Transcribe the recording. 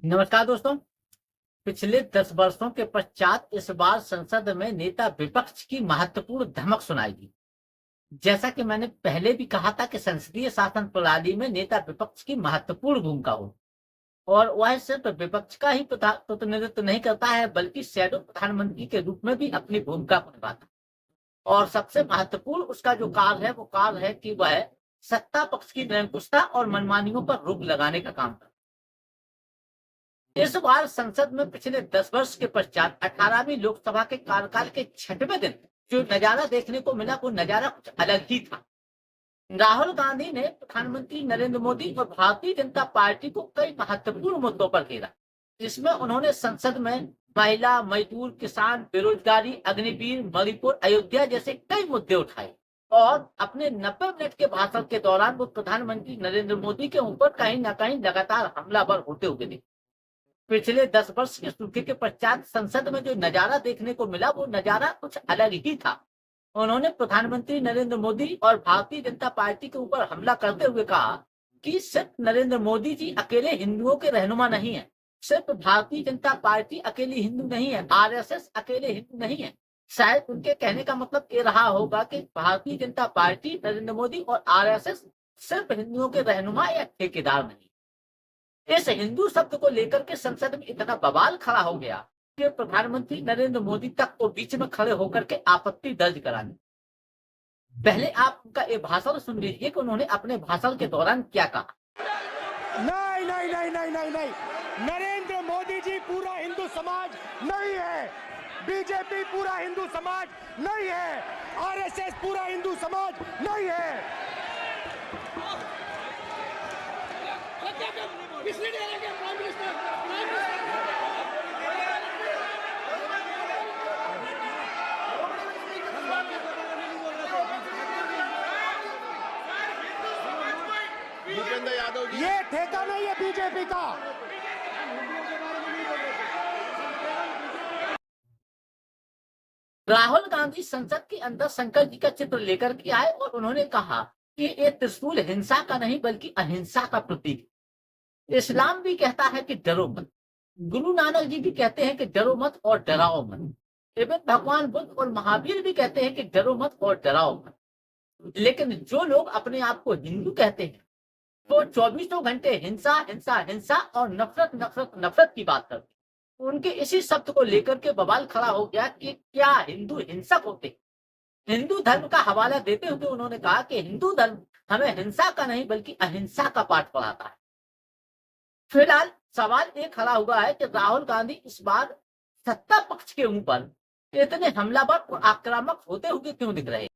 नमस्कार दोस्तों। पिछले 10 वर्षों के पश्चात इस बार संसद में नेता विपक्ष की महत्वपूर्ण धमक सुनाई दी। जैसा कि मैंने पहले भी कहा था कि संसदीय शासन प्रणाली में नेता विपक्ष की महत्वपूर्ण भूमिका हो और वह सिर्फ विपक्ष का ही प्रतिनिधित्व नहीं करता है, बल्कि शैडो प्रधानमंत्री के रूप में भी अपनी भूमिका को निभाता है। और सबसे महत्वपूर्ण उसका जो कार्य है वो कार्य है कि वह सत्ता पक्ष की निरंकुशता और मनमानियों पर रोक लगाने का काम करता है। इस बार संसद में पिछले 10 वर्ष के पश्चात 18वीं लोकसभा के कार्यकाल के 6वें दिन जो नजारा देखने को मिला वो नजारा कुछ अलग ही था। राहुल गांधी ने प्रधानमंत्री नरेंद्र मोदी और भारतीय जनता पार्टी को कई महत्वपूर्ण मुद्दों पर घेरा, जिसमें उन्होंने संसद में महिला, मजदूर, किसान, बेरोजगारी, अग्निवीर, मणिपुर, अयोध्या जैसे कई मुद्दे उठाए और अपने 90 मिनट के भाषण के दौरान वो प्रधानमंत्री नरेंद्र मोदी के ऊपर कहीं ना कहीं लगातार हमलावर होते हुए दिखे। पिछले 10 वर्ष के सूखे के पश्चात संसद में जो नजारा देखने को मिला वो नजारा कुछ अलग ही था। उन्होंने प्रधानमंत्री नरेंद्र मोदी और भारतीय जनता पार्टी के ऊपर हमला करते हुए कहा कि सिर्फ नरेंद्र मोदी जी अकेले हिंदुओं के रहनुमा नहीं है, सिर्फ भारतीय जनता पार्टी अकेली हिंदू नहीं है, आरएसएस अकेले हिंदू नहीं है। शायद उनके कहने का मतलब ये रहा होगा कि भारतीय जनता पार्टी, नरेंद्र मोदी और आरएसएस सिर्फ हिंदुओं के रहनुमा या ठेकेदार नहीं। इस हिंदू शब्द को लेकर के संसद में इतना बवाल खड़ा हो गया कि प्रधानमंत्री नरेंद्र मोदी तक को बीच में खड़े होकर के आपत्ति दर्ज कराने। पहले आप उनका ये भाषण सुन लीजिए कि उन्होंने अपने भाषण के दौरान क्या कहा। नहीं नहीं नहीं नहीं नहीं नहीं, नरेंद्र मोदी जी पूरा हिंदू समाज नहीं है, बीजेपी पूरा हिंदू समाज नहीं है, आरएसएस पूरा हिंदू समाज नहीं है। भूपेंद्र यादव जी, ये ठेका नहीं है बीजेपी का। राहुल गांधी संसद के अंदर शंकर जी का चित्र लेकर के आए और उन्होंने कहा कि ये त्रिशूल हिंसा का नहीं बल्कि अहिंसा का प्रतीक है। इस्लाम भी कहता है कि डरो मत, गुरु नानक जी भी कहते हैं कि डरो मत और डराओ मत, इवन भगवान बुद्ध और महावीर भी कहते हैं कि डरो मत और डराओ मत। लेकिन जो लोग अपने आप को हिंदू कहते हैं वो 24 घंटे हिंसा हिंसा हिंसा और नफरत नफरत नफरत की बात करते हैं। उनके इसी शब्द को लेकर के बवाल खड़ा हो गया कि क्या हिंदू हिंसक होते। हिंदू धर्म का हवाला देते हुए उन्होंने कहा कि हिंदू धर्म हमें हिंसा का नहीं बल्कि अहिंसा का पाठ पढ़ाता है। फिलहाल सवाल ये खड़ा हुआ है कि राहुल गांधी इस बार सत्ता पक्ष के ऊपर इतने हमलावर और आक्रामक होते हुए क्यों दिख रहे हैं।